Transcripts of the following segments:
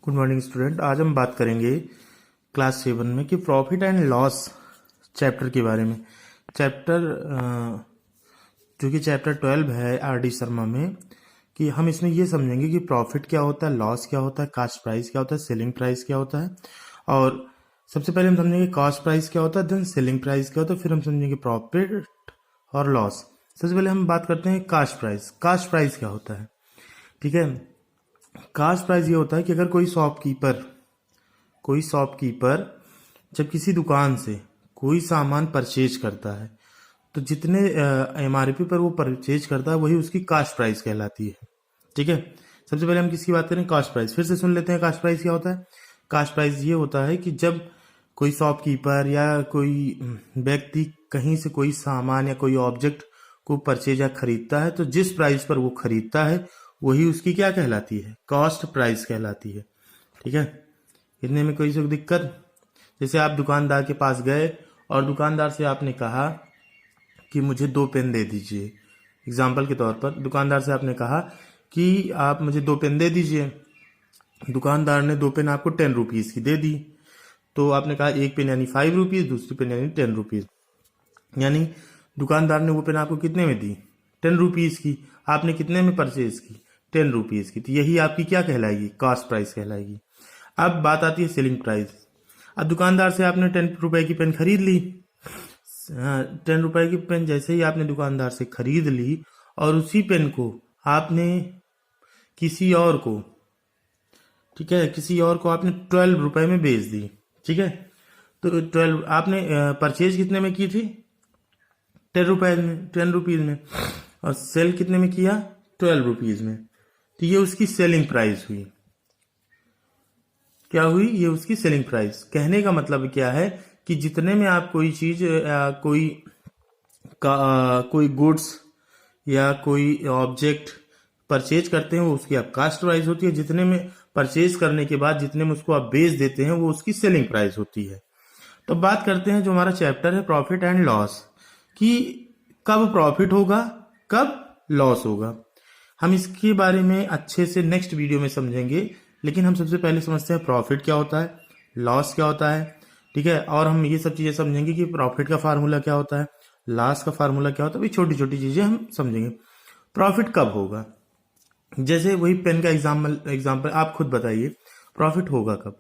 Good morning student. आज हम बात करेंगे क्लास 7 में कि प्रॉफिट एंड लॉस चैप्टर के बारे में। चैप्टर जो कि चैप्टर 12 है आर.डी. शर्मा में, कि हम इसमें ये समझेंगे कि प्रॉफिट क्या होता है, लॉस क्या होता है, कास्ट प्राइस क्या होता है, सेलिंग प्राइस क्या होता है। और सबसे पहले हम समझेंगे कास्ट प्राइस क्या होता है, देन सेलिंग प्राइस क्या होता है, फिर हम समझेंगे प्रॉफिट और लॉस। सबसे पहले हम बात करते हैं कास्ट प्राइस। कास्ट प्राइस क्या होता है, ठीक है। कास्ट प्राइस ये होता है कि अगर कोई शॉपकीपर जब किसी दुकान से कोई सामान परचेज करता है तो जितने एमआरपी पर वो परचेज करता है वही उसकी कास्ट प्राइस कहलाती है, ठीक है। सबसे पहले हम किसकी बात करें, कास्ट प्राइस। फिर से सुन लेते हैं कास्ट प्राइस क्या होता है। कास्ट प्राइस ये होता है कि जब कोई शॉपकीपर या कोई व्यक्ति कहीं से कोई सामान या कोई ऑब्जेक्ट को परचेज या खरीदता है तो जिस प्राइस पर वो खरीदता है वही उसकी क्या कहलाती है, कॉस्ट प्राइस कहलाती है, ठीक है। इतने में कोई दिक्कत, जैसे आप दुकानदार के पास गए और दुकानदार से आपने कहा कि मुझे 2 पेन दे दीजिए। एग्जाम्पल के तौर पर दुकानदार से आपने कहा कि आप मुझे 2 पेन दे दीजिए। दुकानदार ने 2 पेन आपको 10 रुपीज़ की दे दी। तो आपने कहा एक पेन यानी 5 रुपीज़, दूसरी पेन यानी 10 रुपीज़, यानी दुकानदार ने वो पेन आपको कितने में दी, 10 रुपीज़ की। आपने कितने में परचेज की, 10 रुपीज़ की। तो यही आपकी क्या कहलाएगी, कास्ट प्राइस कहलाएगी। अब बात आती है सेलिंग प्राइस। अब दुकानदार से आपने 10 रुपए की पेन खरीद ली। 10 रुपए की पेन जैसे ही आपने दुकानदार से खरीद ली और उसी पेन को आपने किसी और को, ठीक है, किसी और को आपने 12 रुपए में बेच दी, ठीक है। तो 12 आपने परचेज कितने में की थी, 10 रुपीज में, और सेल कितने में किया, 12 रुपीज में। तो ये उसकी सेलिंग प्राइस हुई। क्या हुई, ये उसकी सेलिंग प्राइस। कहने का मतलब क्या है कि जितने में आप कोई चीज कोई गुड्स या कोई ऑब्जेक्ट परचेज करते हैं वो उसकी आप कास्ट प्राइस होती है। जितने में परचेज करने के बाद जितने में उसको आप बेच देते हैं वो उसकी सेलिंग प्राइस होती है। तो बात करते हैं जो हमारा चैप्टर है प्रॉफिट एंड लॉस, कि कब प्रॉफिट होगा कब लॉस होगा। हम इसके बारे में अच्छे से नेक्स्ट वीडियो में समझेंगे, लेकिन हम सबसे पहले समझते हैं प्रॉफिट क्या होता है, लॉस क्या होता है, ठीक है। और हम ये सब चीजें समझेंगे कि प्रॉफिट का फार्मूला क्या होता है, लॉस का फार्मूला क्या होता है। छोटी छोटी चीजें हम समझेंगे। प्रॉफिट कब होगा, जैसे वही पेन का एग्जाम्पल आप खुद बताइए, प्रॉफिट होगा कब।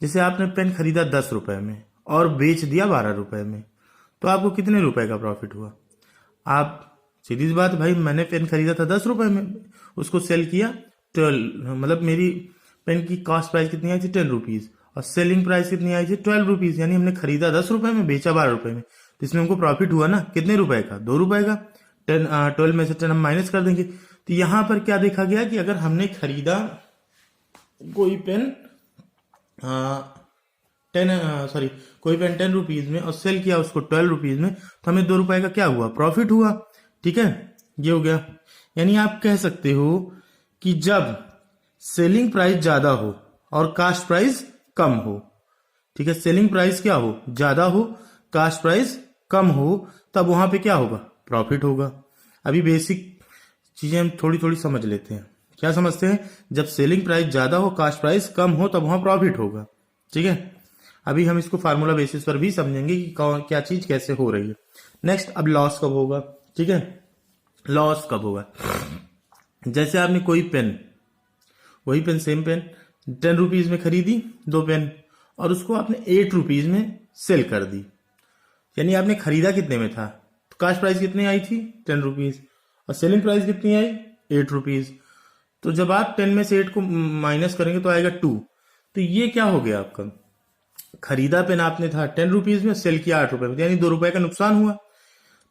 जैसे आपने पेन खरीदा 10 रुपए में और बेच दिया 12 रुपए में, तो आपको कितने रुपए का प्रॉफिट हुआ। आप सीधी सी बात, भाई मैंने पेन खरीदा था 10 रुपए में, उसको सेल किया 12, मतलब मेरी पेन की कॉस्ट प्राइस कितनी आई थी, 10 रुपीज, और सेलिंग प्राइस कितनी आई थी, 12 रुपीज। यानी हमने खरीदा 10 रुपए में, बेचा 12 रुपए में, तो इसमें हमको प्रॉफिट हुआ ना, कितने रुपए का, 2 रुपए का। 12 में से 10 हम माइनस कर देंगे। तो यहां पर क्या देखा गया कि अगर हमने खरीदा कोई पेन 10 रुपीज में और सेल किया उसको 12 रुपीज में, तो हमें 2 रुपए का क्या हुआ, प्रॉफिट हुआ, ठीक है। ये हो गया। यानी आप कह सकते हो कि जब सेलिंग प्राइस ज्यादा हो और कास्ट प्राइस कम हो, ठीक है, सेलिंग प्राइस क्या हो, ज्यादा हो, कास्ट प्राइस कम हो, तब वहां पे क्या होगा, प्रॉफिट होगा। अभी बेसिक चीजें हम थोड़ी थोड़ी समझ लेते हैं। क्या समझते हैं, जब सेलिंग प्राइस ज्यादा हो कास्ट प्राइस कम हो तब वहां प्रॉफिट होगा, ठीक है। अभी हम इसको फार्मूला बेसिस पर भी समझेंगे कि क्या चीज कैसे हो रही है। नेक्स्ट, अब लॉस कब होगा, ठीक है। लॉस कब होगा, जैसे आपने कोई पेन, वही पेन, सेम पेन 10 रुपीज में खरीदी 2 पेन, और उसको आपने 8 रुपीज में सेल कर दी। यानी आपने खरीदा कितने में था, तो कास्ट प्राइस कितनी आई थी, 10 रुपीज, और सेलिंग प्राइस कितनी आई, 8 रुपीज। तो जब आप 10 में से 8 को माइनस करेंगे तो आएगा 2। तो ये क्या हो गया, आपका खरीदा पेन आपने था 10 रुपीज में, सेल किया 8 रुपए में, यानी 2 रुपए का नुकसान हुआ।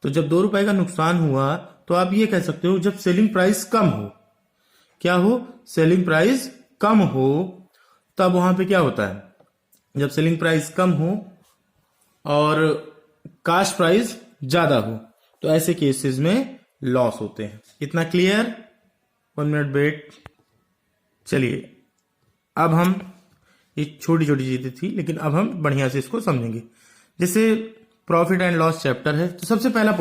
तो जब 2 रुपए का नुकसान हुआ तो आप ये कह सकते हो जब सेलिंग प्राइस कम हो, क्या हो, सेलिंग प्राइस कम हो, तब वहां पे क्या होता है, जब सेलिंग प्राइस कम हो और कास्ट प्राइस ज्यादा हो, तो ऐसे केसेस में लॉस होते हैं। इतना क्लियर, 1 मिनट वेट। चलिए, अब हम, ये छोटी छोटी चीजें थी लेकिन अब हम बढ़िया से इसको समझेंगे। जैसे प्रॉफिट एंड लॉस चैप्टर है, तो सबसे पहला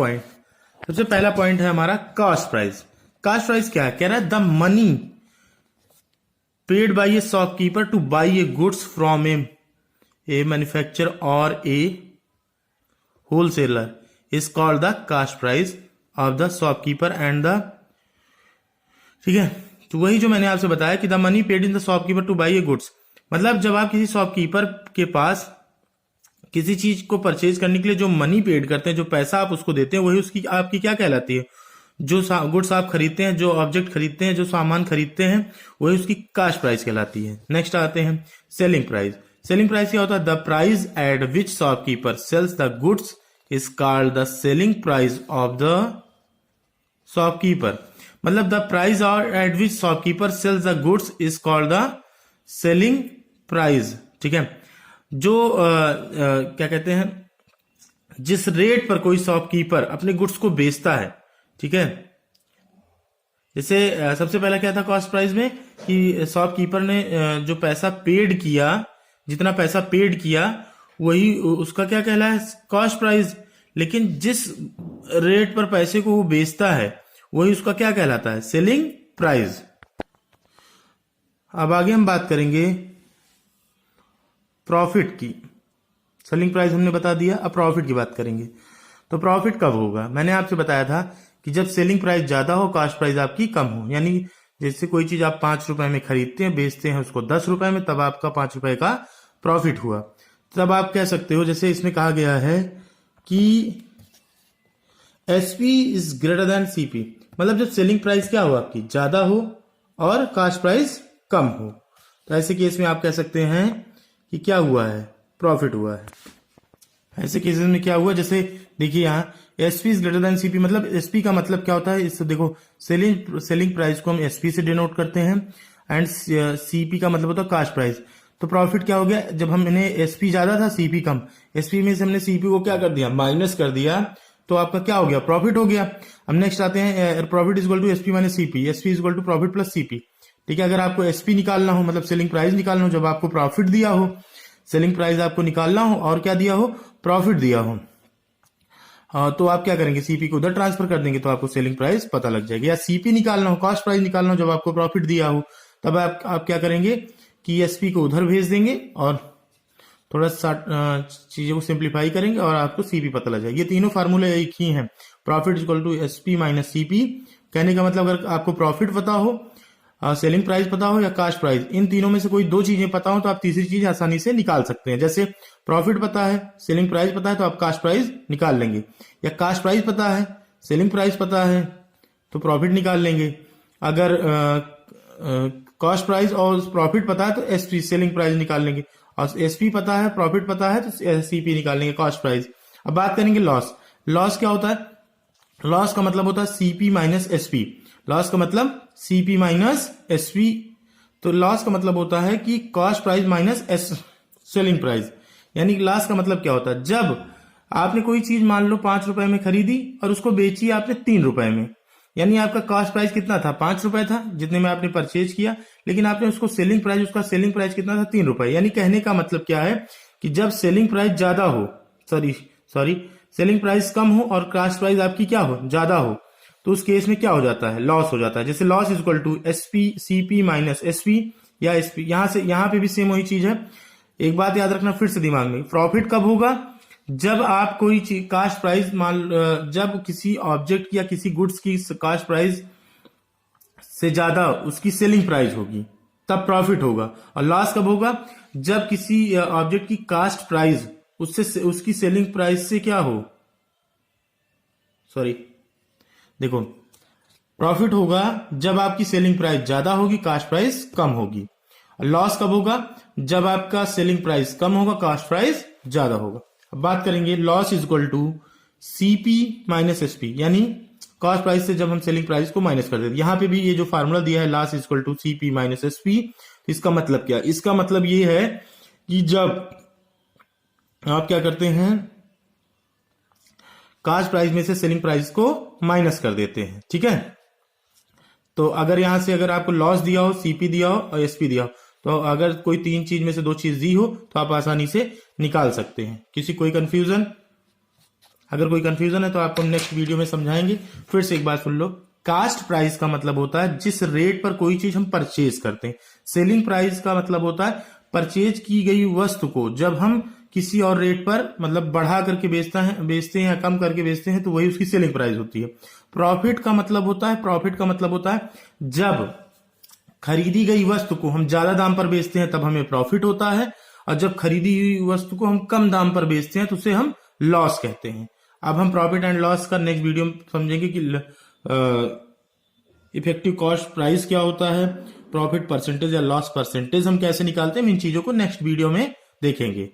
पॉइंट है हमारा कास्ट प्राइस। कास्ट प्राइस क्या है, कह रहा है the money paid by a shopkeeper to buy a goods from a manufacture और a wholesaler is called the cost price of the shopkeeper and the, ठीक है। तो वही जो मैंने आपसे बताया कि the money paid in the shopkeeper to buy a goods, मतलब जब आप किसी शॉपकीपर के पास किसी चीज को परचेज करने के लिए जो मनी पेड करते हैं, जो पैसा आप उसको देते हैं, वही उसकी आपकी क्या कहलाती है, जो गुड्स आप खरीदते हैं, जो ऑब्जेक्ट खरीदते हैं, जो सामान खरीदते हैं, वही उसकी कास्ट प्राइस कहलाती है। नेक्स्ट आते हैं सेलिंग प्राइस। सेलिंग प्राइस क्या होता है? The price at which shopkeeper sells the goods is called the selling price of the shopkeeper, मतलब the price at which shopkeeper sells the goods is called the selling price, ठीक है। जो क्या कहते हैं, जिस रेट पर कोई शॉपकीपर अपने गुड्स को बेचता है, ठीक है। जैसे सबसे पहला क्या था कॉस्ट प्राइस में कि शॉपकीपर ने जो पैसा पेड किया, जितना पैसा पेड किया वही उसका क्या कहलाए, कॉस्ट प्राइस। लेकिन जिस रेट पर पैसे को वो बेचता है वही उसका क्या कहलाता है, सेलिंग प्राइस। अब आगे हम बात करेंगे प्रॉफिट की। सेलिंग प्राइस हमने बता दिया, अब प्रॉफिट की बात करेंगे। तो प्रॉफिट कब होगा? मैंने आपसे बताया था कि जब सेलिंग प्राइस ज्यादा हो, कास्ट प्राइस आपकी कम हो। यानी जैसे कोई चीज आप 5 रुपए में खरीदते हैं, बेचते हैं उसको 10 रुपए में, तब आपका 5 रुपए का प्रॉफिट हुआ। तब आप कह सकते हो, जैसे इसमें कहा गया है कि SP is greater than CP, मतलब जब सेलिंग प्राइस क्या हो आपकी, ज्यादा हो और कास्ट प्राइस कम हो, तो ऐसे केस में आप कह सकते हैं कि क्या हुआ है, प्रॉफिट हुआ है। ऐसे केसेस में क्या हुआ, जैसे देखिए यहाँ SP is greater than CP, मतलब एसपी का मतलब क्या होता है, इससे देखो सेलिंग प्राइस को हम एसपी से डिनोट करते हैं एंड सीपी का मतलब होता है कास्ट प्राइस। तो प्रॉफिट क्या हो गया, जब हमने एसपी ज्यादा था सीपी कम, एसपी में से हमने सीपी को क्या कर दिया, माइनस कर दिया, तो आपका क्या हो गया, प्रॉफिट हो गया। अब नेक्स्ट आते हैं profit is equal to SP minus CP, SP is equal to profit plus CP, ठीक है। अगर आपको एसपी निकालना हो, मतलब सेलिंग प्राइस निकालना हो, जब आपको प्रॉफिट दिया हो, सेलिंग प्राइस आपको निकालना हो और क्या दिया हो, प्रॉफिट दिया हो, तो आप क्या करेंगे, सीपी को उधर ट्रांसफर कर देंगे तो आपको सेलिंग प्राइस पता लग जाएगी। या सीपी निकालना हो, कॉस्ट प्राइस निकालना हो, जब आपको प्रॉफिट दिया हो, तब आप क्या करेंगे कि एसपी को उधर भेज देंगे और थोड़ा सा चीजों को सिंप्लीफाई करेंगे और आपको सीपी पता लग जाएगा। ये तीनों फार्मूले एक ही हैं, profit equal to SP minus CP. कहने का मतलब अगर आपको प्रॉफिट पता हो, सेलिंग प्राइस पता हो या कास्ट प्राइस, इन तीनों में से कोई दो चीजें पता हो तो आप तीसरी चीज आसानी से निकाल सकते हैं। जैसे प्रॉफिट पता है, सेलिंग प्राइस पता है, तो आप कास्ट प्राइस निकाल लेंगे, या कास्ट प्राइस पता है, सेलिंग प्राइस पता है, तो प्रॉफिट निकाल लेंगे। अगर कॉस्ट प्राइस और प्रॉफिट पता है तो एसपी सेलिंग प्राइस निकाल लेंगे, और एसपी पता है, प्रॉफिट पता है, तो सीपी निकाल लेंगे, कॉस्ट प्राइस। अब बात करेंगे लॉस। लॉस क्या होता है? लॉस का मतलब होता है सीपी माइनस एसपी। लॉस का मतलब सीपी माइनस एसपी, तो लॉस का मतलब होता है कि cost price minus selling price. यानी लॉस का मतलब क्या होता है, जब आपने कोई चीज मान लो 5 रुपए में खरीदी और उसको बेची आपने 3 रुपए में, यानी आपका कॉस्ट प्राइस कितना था, 5 रुपए था जितने में आपने परचेज किया, लेकिन आपने उसको सेलिंग प्राइस, उसका सेलिंग प्राइस कितना था, 3 रुपए। यानी कहने का मतलब क्या है कि जब सेलिंग प्राइस ज्यादा हो, सॉरी सेलिंग प्राइस कम हो और कॉस्ट प्राइस आपकी क्या हो, ज्यादा हो, तो उस केस में क्या हो जाता है, लॉस हो जाता है। जैसे loss is equal to SP CP minus SP या एसपी। यहां पे भी सेम वही चीज है। एक बात याद रखना फिर से दिमाग में, प्रॉफिट कब होगा, जब आप कोई चीज कास्ट प्राइस जब किसी ऑब्जेक्ट या किसी गुड्स की कास्ट प्राइस से ज्यादा उसकी सेलिंग प्राइस होगी, तब प्रॉफिट होगा। और लॉस कब होगा, जब किसी ऑब्जेक्ट की कास्ट प्राइस उससे उसकी सेलिंग प्राइस से क्या हो, देखो प्रॉफिट होगा जब आपकी सेलिंग प्राइस ज्यादा होगी, कास्ट प्राइस कम होगी। लॉस कब होगा, जब आपका सेलिंग प्राइस कम होगा, कास्ट प्राइस ज्यादा होगा। अब बात करेंगे loss is equal to CP minus SP, यानी कॉस्ट प्राइस से जब हम सेलिंग प्राइस को माइनस कर देते हैं। यहां पे भी ये जो फार्मूला दिया है loss is equal to CP minus SP, इसका मतलब क्या, इसका मतलब ये है कि जब आप क्या करते हैं, कास्ट प्राइस में से सेलिंग प्राइस को माइनस कर देते हैं, ठीक है। तो अगर यहां से अगर आपको लॉस दिया हो, सीपी दिया हो और एसपी दिया हो, तो अगर कोई 3 चीज में से 2 चीज दी हो तो आप आसानी से निकाल सकते हैं। किसी कोई कंफ्यूजन, अगर कोई कंफ्यूजन है तो आपको नेक्स्ट वीडियो में समझाएंगे। फिर से एक बार सुन लो। कास्ट प्राइस का मतलब होता है जिस रेट पर कोई चीज हम परचेज करते हैं। सेलिंग प्राइस का मतलब होता है परचेज की गई वस्तु को जब हम किसी और रेट पर मतलब बढ़ा करके बेचते हैं या कम करके बेचते हैं तो वही उसकी सेलिंग प्राइस होती है। प्रॉफिट का मतलब होता है जब खरीदी गई वस्तु को हम ज्यादा दाम पर बेचते हैं तब हमें प्रॉफिट होता है, और जब खरीदी हुई वस्तु को हम कम दाम पर बेचते हैं तो उसे हम लॉस कहते हैं। अब हम प्रॉफिट एंड लॉस का नेक्स्ट वीडियो में समझेंगे कि इफेक्टिव कॉस्ट प्राइस क्या होता है, प्रॉफिट परसेंटेज या लॉस परसेंटेज हम कैसे निकालते हैं। इन चीजों को नेक्स्ट वीडियो में देखेंगे।